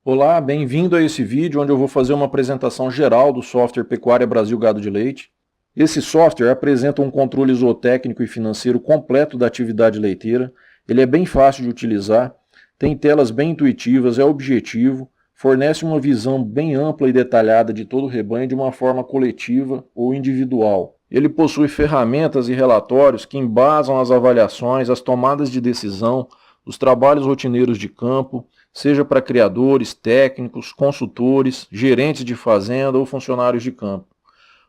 Olá, bem-vindo a esse vídeo onde eu vou fazer uma apresentação geral do software Pecuária Brasil Gado de Leite. Esse software apresenta um controle zootécnico e financeiro completo da atividade leiteira. Ele é bem fácil de utilizar, tem telas bem intuitivas, é objetivo, fornece uma visão bem ampla e detalhada de todo o rebanho de uma forma coletiva ou individual. Ele possui ferramentas e relatórios que embasam as avaliações, as tomadas de decisão, os trabalhos rotineiros de campo, seja para criadores, técnicos, consultores, gerentes de fazenda ou funcionários de campo.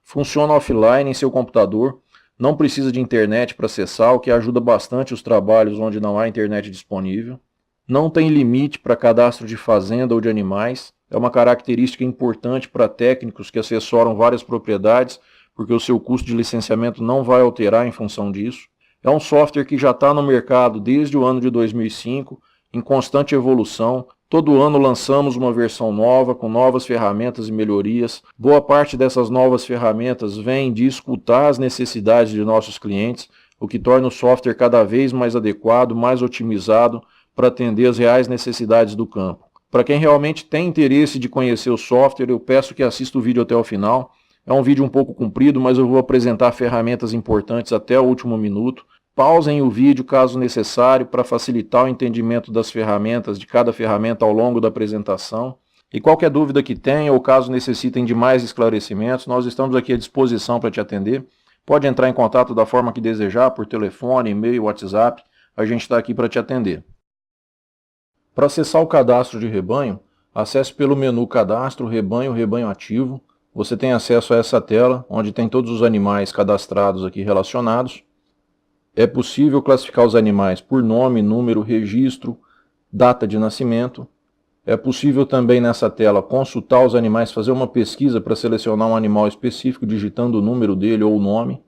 Funciona offline em seu computador, não precisa de internet para acessar, o que ajuda bastante os trabalhos onde não há internet disponível. Não tem limite para cadastro de fazenda ou de animais, é uma característica importante para técnicos que assessoram várias propriedades, porque o seu custo de licenciamento não vai alterar em função disso. É um software que já está no mercado desde o ano de 2005, em constante evolução. Todo ano lançamos uma versão nova, com novas ferramentas e melhorias. Boa parte dessas novas ferramentas vem de escutar as necessidades de nossos clientes, o que torna o software cada vez mais adequado, mais otimizado para atender as reais necessidades do campo. Para quem realmente tem interesse de conhecer o software, eu peço que assista o vídeo até o final. É um vídeo um pouco comprido, mas eu vou apresentar ferramentas importantes até o último minuto. Pausem o vídeo caso necessário para facilitar o entendimento das ferramentas, de cada ferramenta ao longo da apresentação. E qualquer dúvida que tenha ou caso necessitem de mais esclarecimentos, nós estamos aqui à disposição para te atender. Pode entrar em contato da forma que desejar, por telefone, e-mail, WhatsApp, a gente está aqui para te atender. Para acessar o cadastro de rebanho, acesse pelo menu Cadastro, Rebanho, Rebanho Ativo. Você tem acesso a essa tela, onde tem todos os animais cadastrados aqui relacionados. É possível classificar os animais por nome, número, registro, data de nascimento. É possível também nessa tela consultar os animais, fazer uma pesquisa para selecionar um animal específico, digitando o número dele ou o nome.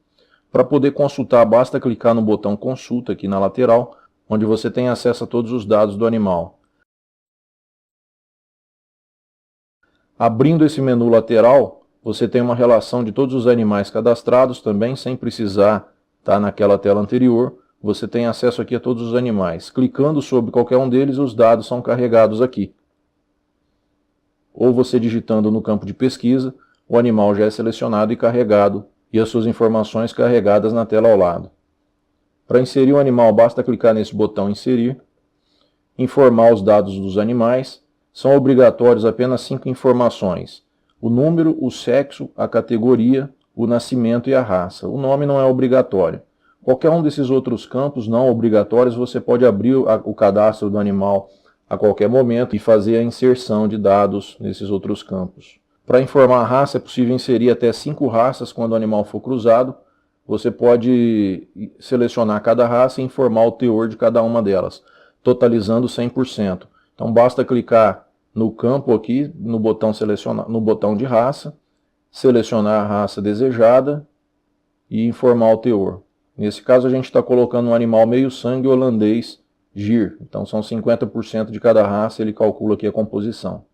Para poder consultar, basta clicar no botão Consulta aqui na lateral, onde você tem acesso a todos os dados do animal. Abrindo esse menu lateral, você tem uma relação de todos os animais cadastrados também, sem precisar estar naquela tela anterior. Você tem acesso aqui a todos os animais. Clicando sobre qualquer um deles, os dados são carregados aqui. Ou você digitando no campo de pesquisa, o animal já é selecionado e carregado, e as suas informações carregadas na tela ao lado. Para inserir o animal, basta clicar nesse botão Inserir, informar os dados dos animais. São obrigatórios apenas 5 informações: o número, o sexo, a categoria, o nascimento e a raça. O nome não é obrigatório. Qualquer um desses outros campos não obrigatórios, você pode abrir o cadastro do animal a qualquer momento e fazer a inserção de dados nesses outros campos. Para informar a raça, é possível inserir até 5 raças quando o animal for cruzado. Você pode selecionar cada raça e informar o teor de cada uma delas, totalizando 100%. Então basta clicar no campo aqui, no botão selecionar, no botão de raça, selecionar a raça desejada e informar o teor. Nesse caso a gente está colocando um animal meio sangue holandês Gir, então são 50% de cada raça, ele calcula aqui a composição.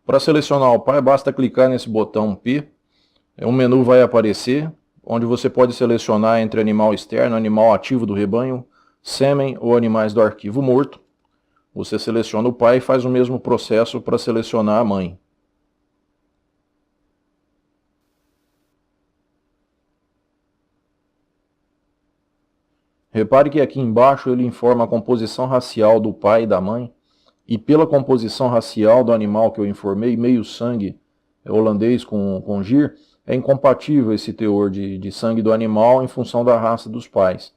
Para selecionar o pai, basta clicar nesse botão P, um menu vai aparecer, onde você pode selecionar entre animal externo, animal ativo do rebanho, sêmen ou animais do arquivo morto. Você seleciona o pai e faz o mesmo processo para selecionar a mãe. Repare que aqui embaixo ele informa a composição racial do pai e da mãe, e pela composição racial do animal que eu informei, meio sangue holandês com Gir, é incompatível esse teor de sangue do animal em função da raça dos pais.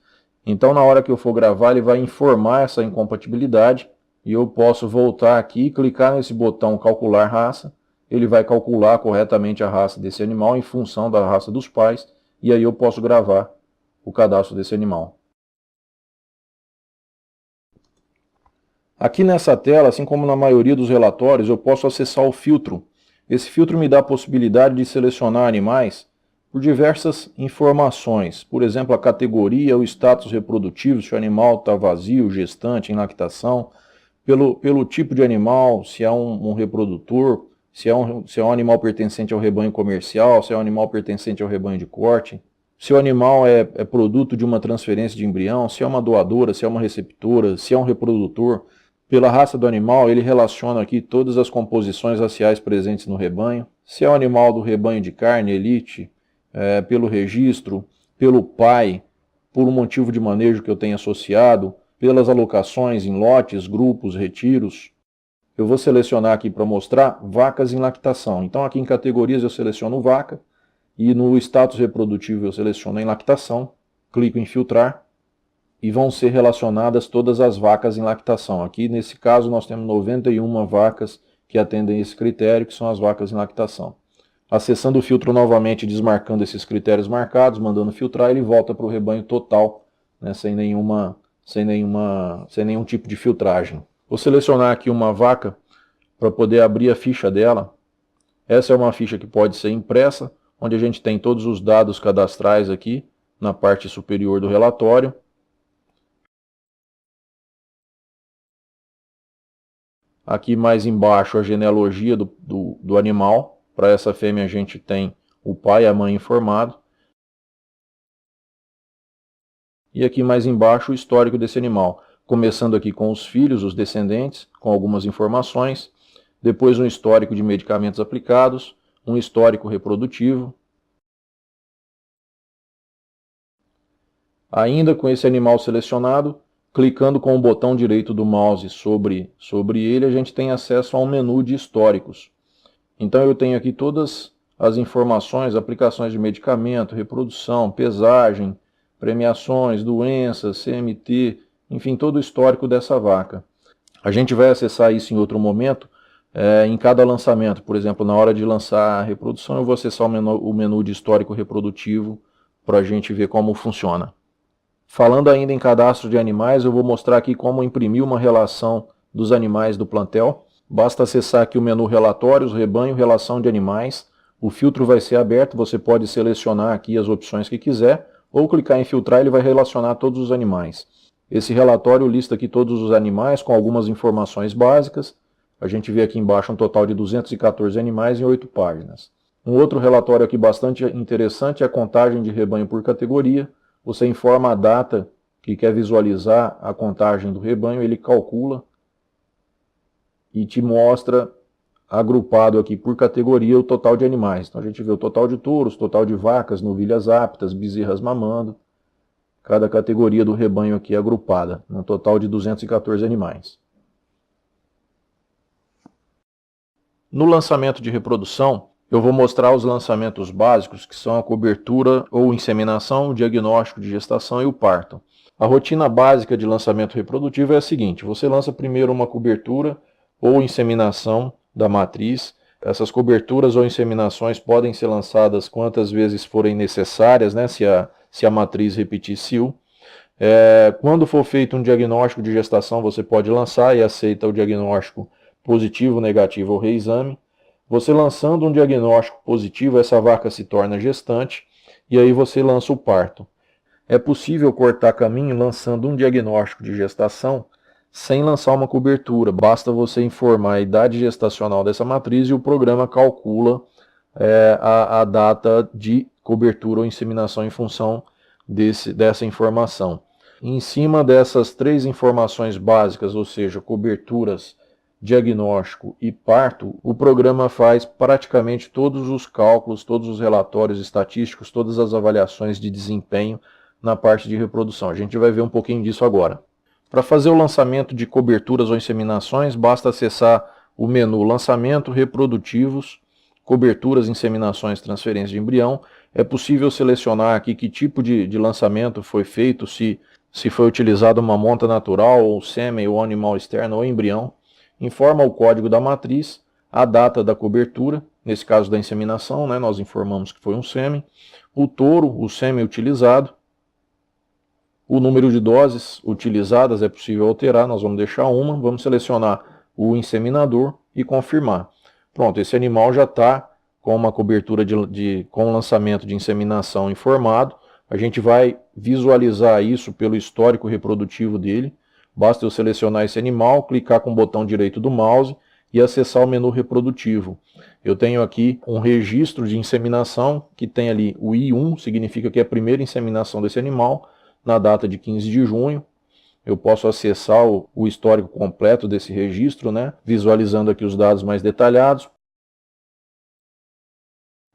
Então na hora que eu for gravar ele vai informar essa incompatibilidade, e eu posso voltar aqui e clicar nesse botão Calcular Raça. Ele vai calcular corretamente a raça desse animal em função da raça dos pais, e aí eu posso gravar o cadastro desse animal. Aqui nessa tela, assim como na maioria dos relatórios, eu posso acessar o filtro. Esse filtro me dá a possibilidade de selecionar animais por diversas informações. Por exemplo, a categoria, o status reprodutivo, se o animal está vazio, gestante, em lactação, pelo tipo de animal, se é um reprodutor, se é um animal pertencente ao rebanho comercial, se é um animal pertencente ao rebanho de corte, se o animal é produto de uma transferência de embrião, se é uma doadora, se é uma receptora, se é um reprodutor. Pela raça do animal, ele relaciona aqui todas as composições raciais presentes no rebanho. Se é um animal do rebanho de carne, elite, pelo registro, pelo pai, por um motivo de manejo que eu tenha associado, pelas alocações em lotes, grupos, retiros. Eu vou selecionar aqui para mostrar vacas em lactação. Então aqui em categorias eu seleciono vaca e no status reprodutivo eu seleciono em lactação, clico em filtrar e vão ser relacionadas todas as vacas em lactação. Aqui nesse caso nós temos 91 vacas que atendem esse critério, que são as vacas em lactação. Acessando o filtro novamente, desmarcando esses critérios marcados, mandando filtrar, ele volta para o rebanho total, né, sem nenhum tipo de filtragem. Vou selecionar aqui uma vaca para poder abrir a ficha dela. Essa é uma ficha que pode ser impressa, onde a gente tem todos os dados cadastrais aqui na parte superior do relatório. Aqui mais embaixo a genealogia do animal. Para essa fêmea a gente tem o pai e a mãe informado. E aqui mais embaixo o histórico desse animal. Começando aqui com os filhos, os descendentes, com algumas informações. Depois um histórico de medicamentos aplicados, um histórico reprodutivo. Ainda com esse animal selecionado, clicando com o botão direito do mouse sobre ele, a gente tem acesso a um menu de históricos. Então eu tenho aqui todas as informações, aplicações de medicamento, reprodução, pesagem, premiações, doenças, CMT, enfim, todo o histórico dessa vaca. A gente vai acessar isso em outro momento, em cada lançamento. Por exemplo, na hora de lançar a reprodução, eu vou acessar o menu de histórico reprodutivo para a gente ver como funciona. Falando ainda em cadastro de animais, eu vou mostrar aqui como imprimir uma relação dos animais do plantel. Basta acessar aqui o menu Relatórios, Rebanho, Relação de Animais. O filtro vai ser aberto, você pode selecionar aqui as opções que quiser, ou clicar em filtrar, ele vai relacionar todos os animais. Esse relatório lista aqui todos os animais com algumas informações básicas. A gente vê aqui embaixo um total de 214 animais em 8 páginas. Um outro relatório aqui bastante interessante é a contagem de rebanho por categoria. Você informa a data que quer visualizar a contagem do rebanho, ele calcula e te mostra agrupado aqui por categoria o total de animais. Então a gente vê o total de touros, total de vacas, novilhas aptas, bezerras mamando. Cada categoria do rebanho aqui é agrupada, no total de 214 animais. No lançamento de reprodução, eu vou mostrar os lançamentos básicos, que são a cobertura ou inseminação, o diagnóstico de gestação e o parto. A rotina básica de lançamento reprodutivo é a seguinte: você lança primeiro uma cobertura ou inseminação da matriz. Essas coberturas ou inseminações podem ser lançadas quantas vezes forem necessárias, né, se a matriz repetir cio. Quando for feito um diagnóstico de gestação, você pode lançar e aceita o diagnóstico positivo, negativo ou reexame. Você lançando um diagnóstico positivo, essa vaca se torna gestante e aí você lança o parto. É possível cortar caminho lançando um diagnóstico de gestação sem lançar uma cobertura. Basta você informar a idade gestacional dessa matriz e o programa calcula a data de cobertura ou inseminação em função dessa informação. Em cima dessas 3 informações básicas, ou seja, coberturas, diagnóstico e parto, o programa faz praticamente todos os cálculos, todos os relatórios estatísticos, todas as avaliações de desempenho na parte de reprodução. A gente vai ver um pouquinho disso agora. Para fazer o lançamento de coberturas ou inseminações, basta acessar o menu Lançamento, Reprodutivos, Coberturas, Inseminações, Transferência de Embrião. É possível selecionar aqui que tipo de lançamento foi feito, se foi utilizada uma monta natural, ou sêmen, ou animal externo, ou embrião. Informa o código da matriz, a data da cobertura, nesse caso da inseminação, né, nós informamos que foi um sêmen, o touro, o sêmen utilizado, o número de doses utilizadas é possível alterar, nós vamos deixar uma, vamos selecionar o inseminador e confirmar. Pronto, esse animal já está com uma cobertura com lançamento de inseminação informado. A gente vai visualizar isso pelo histórico reprodutivo dele. Basta eu selecionar esse animal, clicar com o botão direito do mouse e acessar o menu reprodutivo. Eu tenho aqui um registro de inseminação que tem ali o I1, significa que é a primeira inseminação desse animal, na data de 15 de junho. Eu posso acessar o histórico completo desse registro, né? Visualizando aqui os dados mais detalhados.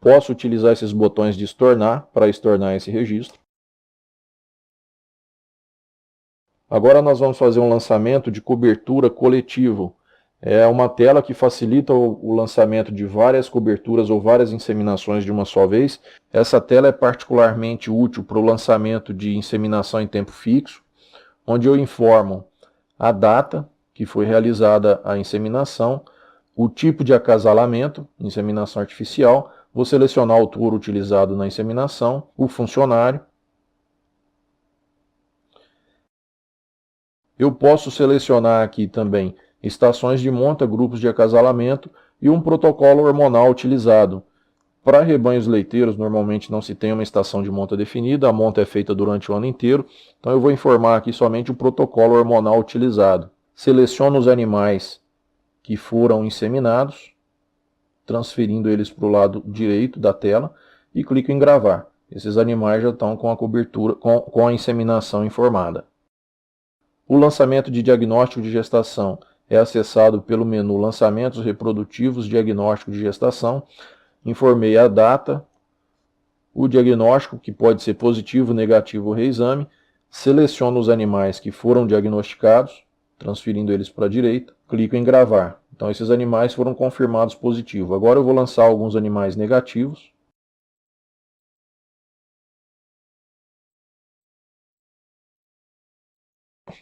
Posso utilizar esses botões de estornar para estornar esse registro. Agora nós vamos fazer um lançamento de cobertura coletivo. É uma tela que facilita o lançamento de várias coberturas ou várias inseminações de uma só vez. Essa tela é particularmente útil para o lançamento de inseminação em tempo fixo, onde eu informo a data que foi realizada a inseminação, o tipo de acasalamento, inseminação artificial, vou selecionar o touro utilizado na inseminação, o funcionário. Eu posso selecionar aqui também estações de monta, grupos de acasalamento e um protocolo hormonal utilizado. Para rebanhos leiteiros, normalmente não se tem uma estação de monta definida, a monta é feita durante o ano inteiro, então eu vou informar aqui somente o protocolo hormonal utilizado. Seleciono os animais que foram inseminados, transferindo eles para o lado direito da tela e clico em gravar. Esses animais já estão com a cobertura, com a inseminação informada. O lançamento de diagnóstico de gestação é acessado pelo menu Lançamentos Reprodutivos, Diagnóstico de Gestação. Informei a data, o diagnóstico, que pode ser positivo, negativo ou reexame. Seleciono os animais que foram diagnosticados, transferindo eles para a direita. Clico em gravar. Então esses animais foram confirmados positivo. Agora eu vou lançar alguns animais negativos.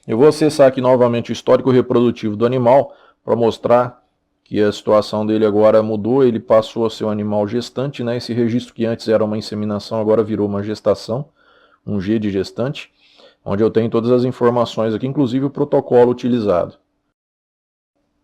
Eu vou acessar aqui novamente o histórico reprodutivo do animal para mostrar que a situação dele agora mudou, ele passou a ser um animal gestante, né? Esse registro que antes era uma inseminação agora virou uma gestação, um G de gestante, onde eu tenho todas as informações aqui, inclusive o protocolo utilizado.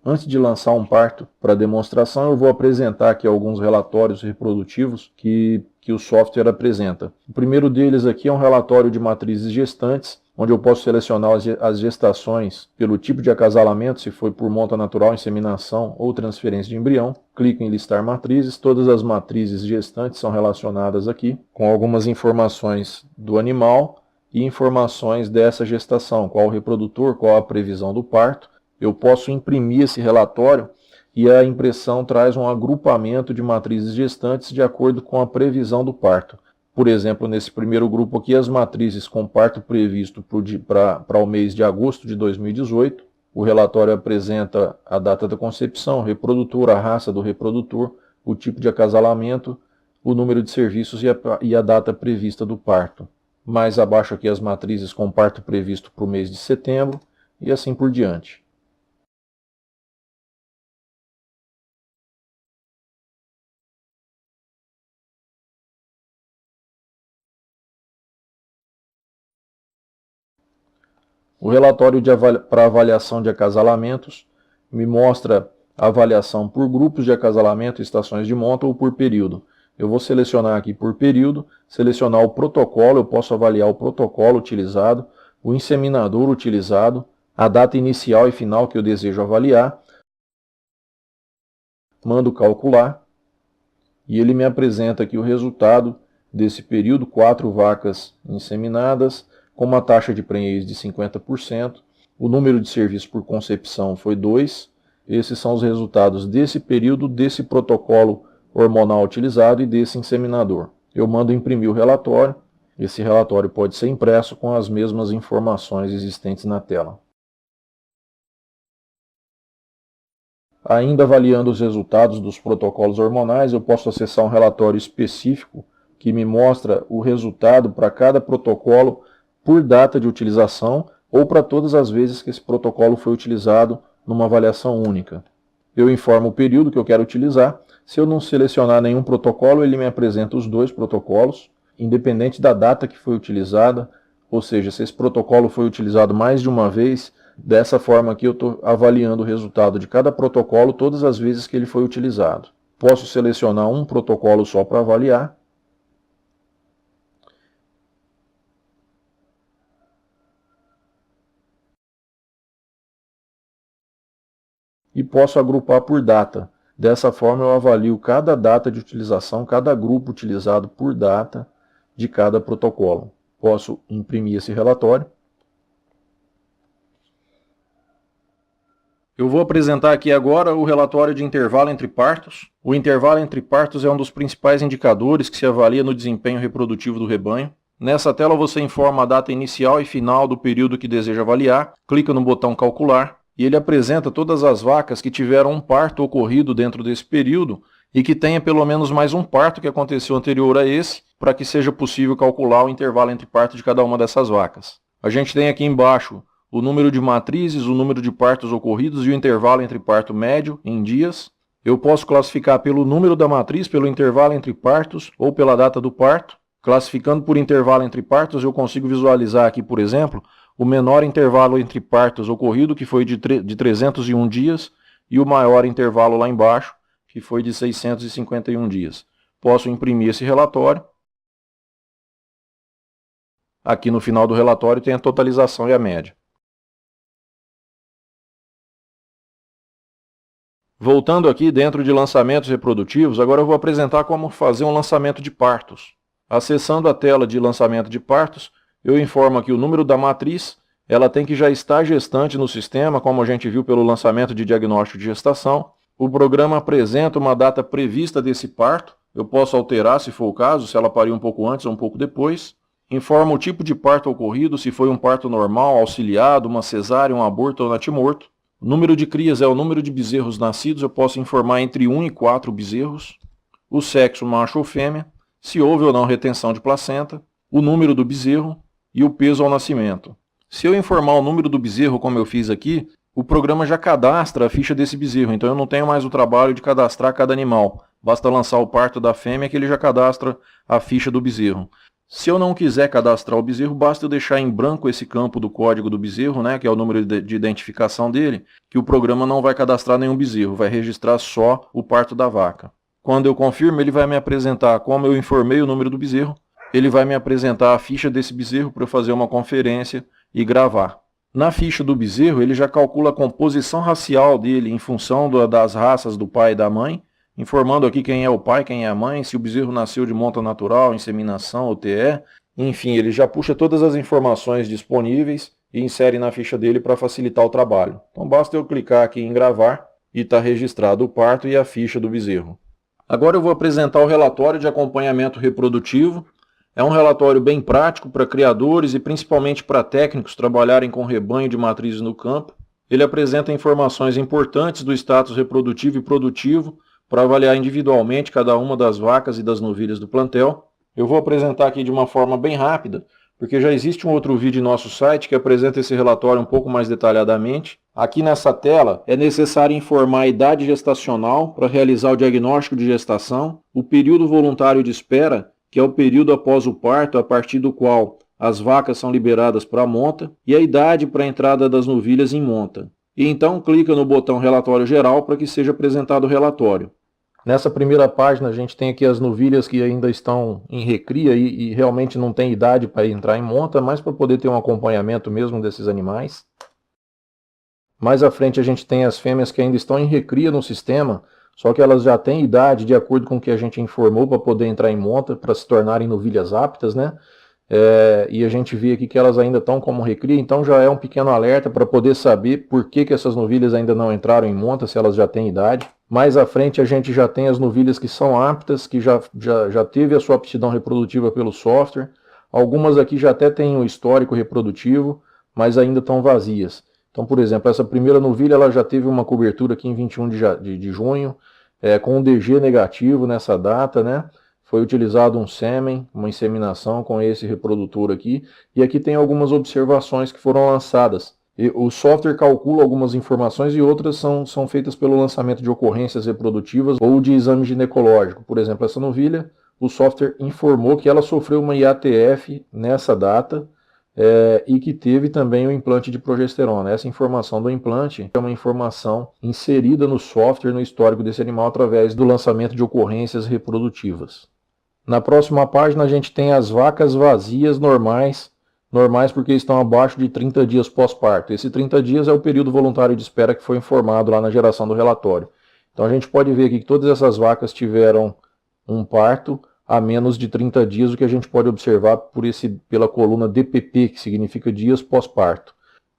Antes de lançar um parto para demonstração, eu vou apresentar aqui alguns relatórios reprodutivos que o software apresenta. O primeiro deles aqui é um relatório de matrizes gestantes, onde eu posso selecionar as gestações pelo tipo de acasalamento, se foi por monta natural, inseminação ou transferência de embrião. Clico em listar matrizes, todas as matrizes gestantes são relacionadas aqui, com algumas informações do animal e informações dessa gestação, qual o reprodutor, qual a previsão do parto. Eu posso imprimir esse relatório e a impressão traz um agrupamento de matrizes gestantes de acordo com a previsão do parto. Por exemplo, nesse primeiro grupo aqui, as matrizes com parto previsto para o mês de agosto de 2018. O relatório apresenta a data da concepção, o reprodutor, a raça do reprodutor, o tipo de acasalamento, o número de serviços e a data prevista do parto. Mais abaixo aqui as matrizes com parto previsto para o mês de setembro e assim por diante. O relatório para avaliação de acasalamentos me mostra a avaliação por grupos de acasalamento, estações de monta ou por período. Eu vou selecionar aqui por período, selecionar o protocolo, eu posso avaliar o protocolo utilizado, o inseminador utilizado, a data inicial e final que eu desejo avaliar, mando calcular e ele me apresenta aqui o resultado desse período, 4 vacas inseminadas, com uma taxa de prenhez de 50%, o número de serviços por concepção foi 2, esses são os resultados desse período, desse protocolo hormonal utilizado e desse inseminador. Eu mando imprimir o relatório, esse relatório pode ser impresso com as mesmas informações existentes na tela. Ainda avaliando os resultados dos protocolos hormonais, eu posso acessar um relatório específico que me mostra o resultado para cada protocolo por data de utilização ou para todas as vezes que esse protocolo foi utilizado numa avaliação única. Eu informo o período que eu quero utilizar. Se eu não selecionar nenhum protocolo, ele me apresenta os 2 protocolos, independente da data que foi utilizada, ou seja, se esse protocolo foi utilizado mais de uma vez, dessa forma aqui eu estou avaliando o resultado de cada protocolo todas as vezes que ele foi utilizado. Posso selecionar um protocolo só para avaliar. E posso agrupar por data. Dessa forma eu avalio cada data de utilização, cada grupo utilizado por data de cada protocolo. Posso imprimir esse relatório. Eu vou apresentar aqui agora o relatório de intervalo entre partos. O intervalo entre partos é um dos principais indicadores que se avalia no desempenho reprodutivo do rebanho. Nessa tela você informa a data inicial e final do período que deseja avaliar, clica no botão calcular e ele apresenta todas as vacas que tiveram um parto ocorrido dentro desse período e que tenha pelo menos mais um parto que aconteceu anterior a esse, para que seja possível calcular o intervalo entre parto de cada uma dessas vacas. A gente tem aqui embaixo o número de matrizes, o número de partos ocorridos e o intervalo entre parto médio em dias. Eu posso classificar pelo número da matriz, pelo intervalo entre partos ou pela data do parto. Classificando por intervalo entre partos, eu consigo visualizar aqui, por exemplo, o menor intervalo entre partos ocorrido, que foi de 301 dias, e o maior intervalo lá embaixo, que foi de 651 dias. Posso imprimir esse relatório. Aqui no final do relatório tem a totalização e a média. Voltando aqui dentro de lançamentos reprodutivos, agora eu vou apresentar como fazer um lançamento de partos. Acessando a tela de lançamento de partos, eu informo aqui o número da matriz, ela tem que já estar gestante no sistema, como a gente viu pelo lançamento de diagnóstico de gestação. O programa apresenta uma data prevista desse parto, eu posso alterar se for o caso, se ela pariu um pouco antes ou um pouco depois. Informa o tipo de parto ocorrido, se foi um parto normal, auxiliado, uma cesárea, um aborto ou natimorto. O número de crias é o número de bezerros nascidos, eu posso informar entre 1 e 4 bezerros. O sexo, macho ou fêmea, se houve ou não retenção de placenta, o número do bezerro e o peso ao nascimento. Se eu informar o número do bezerro, como eu fiz aqui, o programa já cadastra a ficha desse bezerro, então eu não tenho mais o trabalho de cadastrar cada animal. Basta lançar o parto da fêmea que ele já cadastra a ficha do bezerro. Se eu não quiser cadastrar o bezerro, basta eu deixar em branco esse campo do código do bezerro, que é o número de identificação dele, que o programa não vai cadastrar nenhum bezerro, vai registrar só o parto da vaca. Quando eu confirmo, ele vai me apresentar, como eu informei o número do bezerro, ele vai me apresentar a ficha desse bezerro para eu fazer uma conferência e gravar. Na ficha do bezerro, ele já calcula a composição racial dele em função das raças do pai e da mãe, informando aqui quem é o pai, quem é a mãe, se o bezerro nasceu de monta natural, inseminação ou TE. Enfim, ele já puxa todas as informações disponíveis e insere na ficha dele para facilitar o trabalho. Então basta eu clicar aqui em gravar e está registrado o parto e a ficha do bezerro. Agora eu vou apresentar o relatório de acompanhamento reprodutivo. É um relatório bem prático para criadores e principalmente para técnicos trabalharem com rebanho de matrizes no campo. Ele apresenta informações importantes do status reprodutivo e produtivo, para avaliar individualmente cada uma das vacas e das novilhas do plantel. Eu vou apresentar aqui de uma forma bem rápida, porque já existe um outro vídeo em nosso site que apresenta esse relatório um pouco mais detalhadamente. Aqui nessa tela é necessário informar a idade gestacional para realizar o diagnóstico de gestação, o período voluntário de espera, que é o período após o parto a partir do qual as vacas são liberadas para a monta, e a idade para a entrada das novilhas em monta. E então clica no botão relatório geral para que seja apresentado o relatório. Nessa primeira página a gente tem aqui as novilhas que ainda estão em recria e realmente não tem idade para entrar em monta, mas para poder ter um acompanhamento mesmo desses animais. Mais à frente a gente tem as fêmeas que ainda estão em recria no sistema, só que elas já têm idade de acordo com o que a gente informou para poder entrar em monta, para se tornarem novilhas aptas, e a gente vê aqui que elas ainda estão como recria, então já é um pequeno alerta para poder saber por que essas novilhas ainda não entraram em monta, se elas já têm idade. Mais à frente a gente já tem as novilhas que são aptas, que já teve a sua aptidão reprodutiva pelo software. Algumas aqui já até têm um histórico reprodutivo, mas ainda estão vazias. Então, por exemplo, essa primeira novilha ela já teve uma cobertura aqui em 21 de junho, com um DG negativo nessa data, Foi utilizado um sêmen, uma inseminação com esse reprodutor aqui. E aqui tem algumas observações que foram lançadas. E o software calcula algumas informações e outras são feitas pelo lançamento de ocorrências reprodutivas ou de exame ginecológico. Por exemplo, essa novilha, o software informou que ela sofreu uma IATF nessa data e que teve também o implante de progesterona. Essa informação do implante é uma informação inserida no software, no histórico desse animal, através do lançamento de ocorrências reprodutivas. Na próxima página a gente tem as vacas vazias normais porque estão abaixo de 30 dias pós-parto. Esse 30 dias é o período voluntário de espera que foi informado lá na geração do relatório. Então a gente pode ver aqui que todas essas vacas tiveram um parto a menos de 30 dias, o que a gente pode observar pela coluna DPP, que significa dias pós-parto.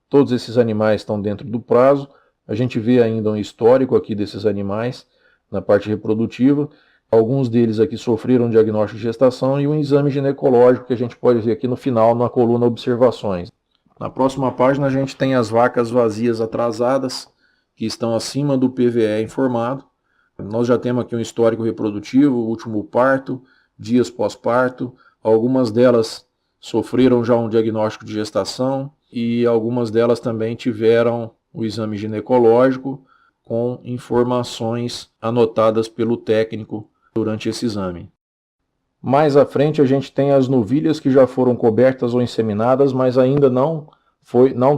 Todos esses animais estão dentro do prazo. A gente vê ainda um histórico aqui desses animais na parte reprodutiva. Alguns deles aqui sofreram diagnóstico de gestação e um exame ginecológico que a gente pode ver aqui no final, na coluna observações. Na próxima página a gente tem as vacas vazias atrasadas, que estão acima do PVE informado. Nós já temos aqui um histórico reprodutivo, último parto, dias pós-parto. Algumas delas sofreram já um diagnóstico de gestação e algumas delas também tiveram o exame ginecológico com informações anotadas pelo técnico durante esse exame. Mais à frente a gente tem as novilhas que já foram cobertas ou inseminadas, mas ainda não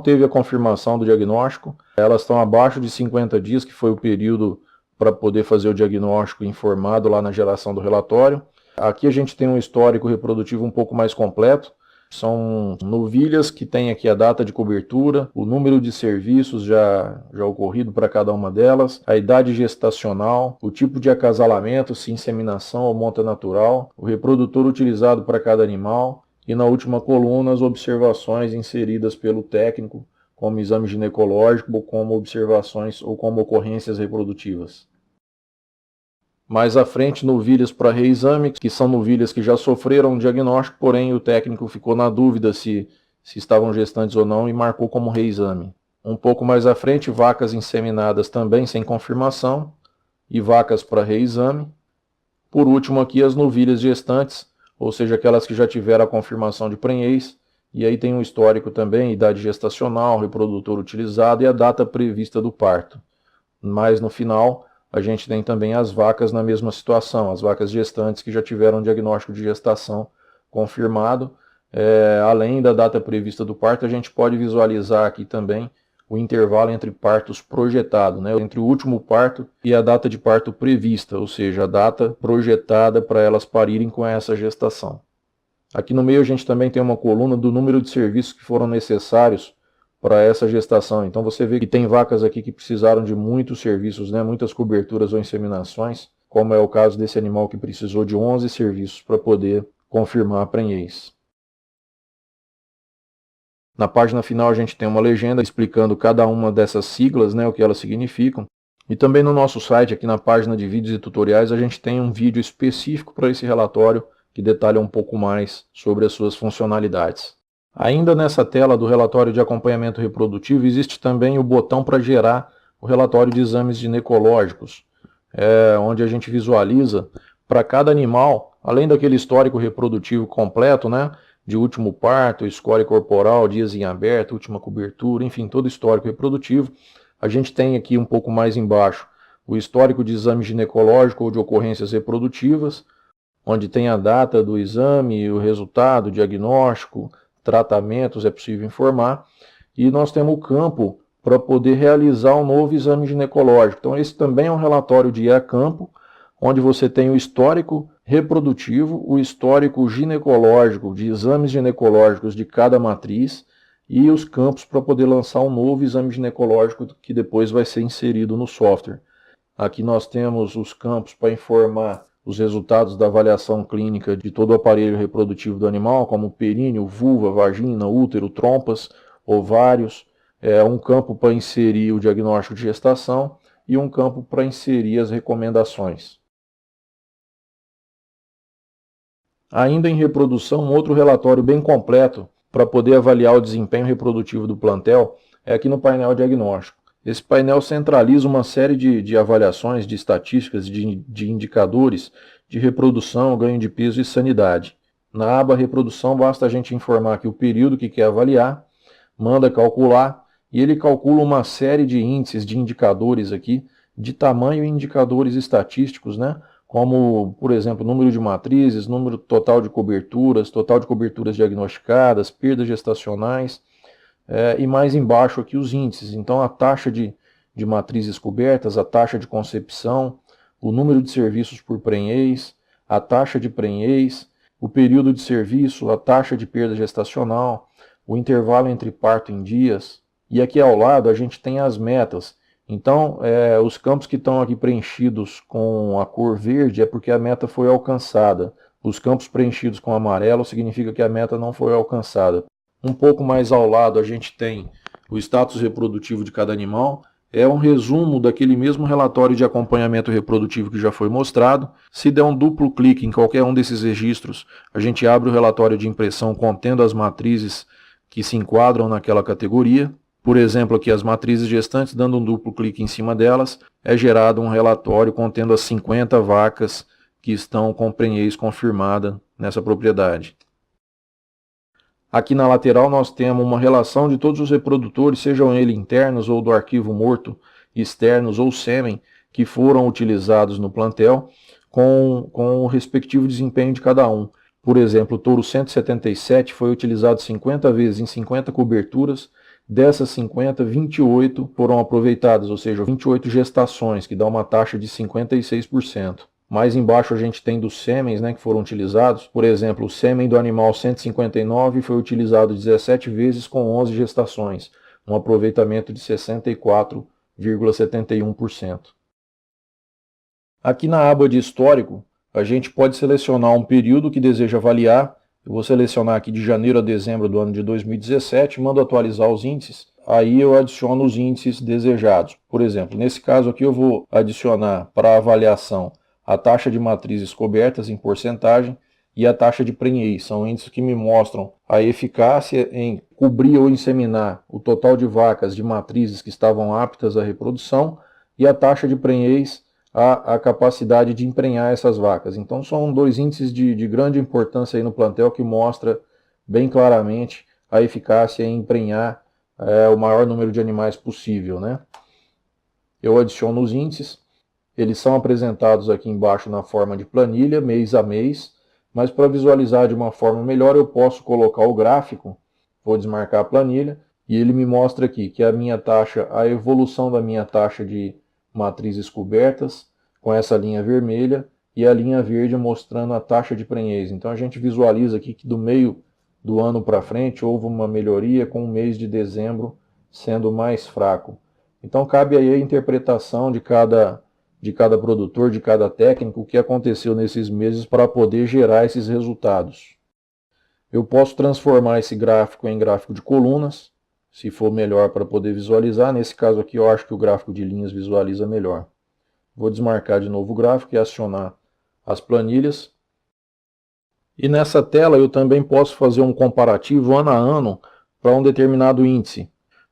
teve a confirmação do diagnóstico. Elas estão abaixo de 50 dias, que foi o período para poder fazer o diagnóstico informado lá na geração do relatório. Aqui a gente tem um histórico reprodutivo um pouco mais completo. São novilhas que têm aqui a data de cobertura, o número de serviços já ocorrido para cada uma delas, a idade gestacional, o tipo de acasalamento, se inseminação ou monta natural, o reprodutor utilizado para cada animal e na última coluna as observações inseridas pelo técnico, como exame ginecológico, como observações ou como ocorrências reprodutivas. Mais à frente, novilhas para reexame, que são novilhas que já sofreram um diagnóstico, porém o técnico ficou na dúvida se estavam gestantes ou não e marcou como reexame. Um pouco mais à frente, vacas inseminadas também sem confirmação e vacas para reexame. Por último aqui, as novilhas gestantes, ou seja, aquelas que já tiveram a confirmação de prenhez, e aí tem um histórico também, idade gestacional, reprodutor utilizado e a data prevista do parto. Mas no final, a gente tem também as vacas na mesma situação, as vacas gestantes que já tiveram um diagnóstico de gestação confirmado. Além da data prevista do parto, a gente pode visualizar aqui também o intervalo entre partos projetados, né? Entre o último parto e a data de parto prevista, ou seja, a data projetada para elas parirem com essa gestação. Aqui no meio a gente também tem uma coluna do número de serviços que foram necessários para essa gestação. Então você vê que tem vacas aqui que precisaram de muitos serviços, né? Muitas coberturas ou inseminações, como é o caso desse animal que precisou de 11 serviços para poder confirmar a prenhez. Na página final a gente tem uma legenda explicando cada uma dessas siglas, né? O que elas significam. E também no nosso site, aqui na página de vídeos e tutoriais, a gente tem um vídeo específico para esse relatório que detalha um pouco mais sobre as suas funcionalidades. Ainda nessa tela do relatório de acompanhamento reprodutivo, existe também o botão para gerar o relatório de exames ginecológicos, onde a gente visualiza para cada animal, além daquele histórico reprodutivo completo, né, de último parto, score corporal, dias em aberto, última cobertura, enfim, todo o histórico reprodutivo. A gente tem aqui um pouco mais embaixo o histórico de exame ginecológico ou de ocorrências reprodutivas, onde tem a data do exame, o resultado, o diagnóstico, tratamentos, é possível informar. E nós temos o campo para poder realizar um novo exame ginecológico. Então esse também é um relatório de ir a campo, onde você tem o histórico reprodutivo, o histórico ginecológico, de exames ginecológicos de cada matriz, e os campos para poder lançar um novo exame ginecológico que depois vai ser inserido no software. Aqui nós temos os campos para informar os resultados da avaliação clínica de todo o aparelho reprodutivo do animal, como períneo, vulva, vagina, útero, trompas, ovários, um campo para inserir o diagnóstico de gestação e um campo para inserir as recomendações. Ainda em reprodução, um outro relatório bem completo para poder avaliar o desempenho reprodutivo do plantel é aqui no painel diagnóstico. Esse painel centraliza uma série de avaliações, de estatísticas, de indicadores de reprodução, ganho de peso e sanidade. Na aba reprodução, basta a gente informar aqui o período que quer avaliar, manda calcular, e ele calcula uma série de índices, de indicadores aqui, de tamanho e indicadores estatísticos, né? Como, por exemplo, número de matrizes, número total de coberturas diagnosticadas, perdas gestacionais, e mais embaixo aqui os índices. Então a taxa de matrizes cobertas, a taxa de concepção, o número de serviços por prenhez, a taxa de prenhez, o período de serviço, a taxa de perda gestacional, o intervalo entre parto em dias. E aqui ao lado a gente tem as metas. Então os campos que estão aqui preenchidos com a cor verde é porque a meta foi alcançada. Os campos preenchidos com amarelo significa que a meta não foi alcançada. Um pouco mais ao lado a gente tem o status reprodutivo de cada animal. é um resumo daquele mesmo relatório de acompanhamento reprodutivo que já foi mostrado. Se der um duplo clique em qualquer um desses registros, a gente abre o relatório de impressão contendo as matrizes que se enquadram naquela categoria. Por exemplo, aqui as matrizes gestantes, dando um duplo clique em cima delas, é gerado um relatório contendo as 50 vacas que estão com prenhez confirmada nessa propriedade. Aqui na lateral nós temos uma relação de todos os reprodutores, sejam eles internos ou do arquivo morto, externos ou sêmen, que foram utilizados no plantel, com o respectivo desempenho de cada um. Por exemplo, o touro 177 foi utilizado 50 vezes em 50 coberturas. Dessas 50, 28 foram aproveitadas, ou seja, 28 gestações, que dá uma taxa de 56%. Mais embaixo a gente tem dos sêmens, que foram utilizados. Por exemplo, o sêmen do animal 159 foi utilizado 17 vezes com 11 gestações, um aproveitamento de 64,71%. Aqui na aba de histórico, a gente pode selecionar um período que deseja avaliar. Eu vou selecionar aqui de janeiro a dezembro do ano de 2017, mando atualizar os índices, aí eu adiciono os índices desejados. Por exemplo, nesse caso aqui eu vou adicionar para avaliação a taxa de matrizes cobertas em porcentagem e a taxa de prenhez. São índices que me mostram a eficácia em cobrir ou inseminar o total de vacas de matrizes que estavam aptas à reprodução e a taxa de prenhez, a capacidade de emprenhar essas vacas. Então são dois índices de grande importância aí no plantel que mostra bem claramente a eficácia em emprenhar o maior número de animais possível, Eu adiciono os índices, eles são apresentados aqui embaixo na forma de planilha, mês a mês, mas para visualizar de uma forma melhor eu posso colocar o gráfico, vou desmarcar a planilha, e ele me mostra aqui que a evolução da minha taxa de matrizes cobertas, com essa linha vermelha, e a linha verde mostrando a taxa de prenhez. Então a gente visualiza aqui que do meio do ano para frente houve uma melhoria, com o mês de dezembro sendo mais fraco. Então cabe aí a interpretação de cada produtor, de cada técnico, o que aconteceu nesses meses para poder gerar esses resultados. Eu posso transformar esse gráfico em gráfico de colunas, se for melhor para poder visualizar. Nesse caso aqui eu acho que o gráfico de linhas visualiza melhor. Vou desmarcar de novo o gráfico e acionar as planilhas. E nessa tela eu também posso fazer um comparativo ano a ano para um determinado índice.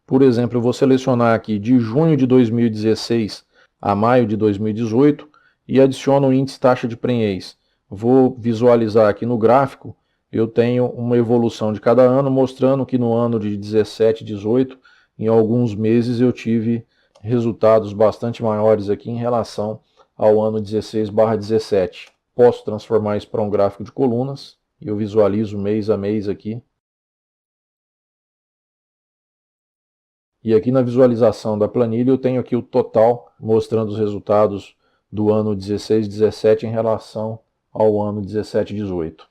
Por exemplo, eu vou selecionar aqui de junho de 2016 a maio de 2018 e adiciono o índice taxa de prenhez. Vou visualizar aqui no gráfico, eu tenho uma evolução de cada ano, mostrando que no ano de 17 e 18, em alguns meses eu tive resultados bastante maiores aqui em relação ao ano 16/17. Posso transformar isso para um gráfico de colunas, e eu visualizo mês a mês aqui. E aqui na visualização da planilha eu tenho aqui o total, mostrando os resultados do ano 16/17 em relação ao ano 17/18.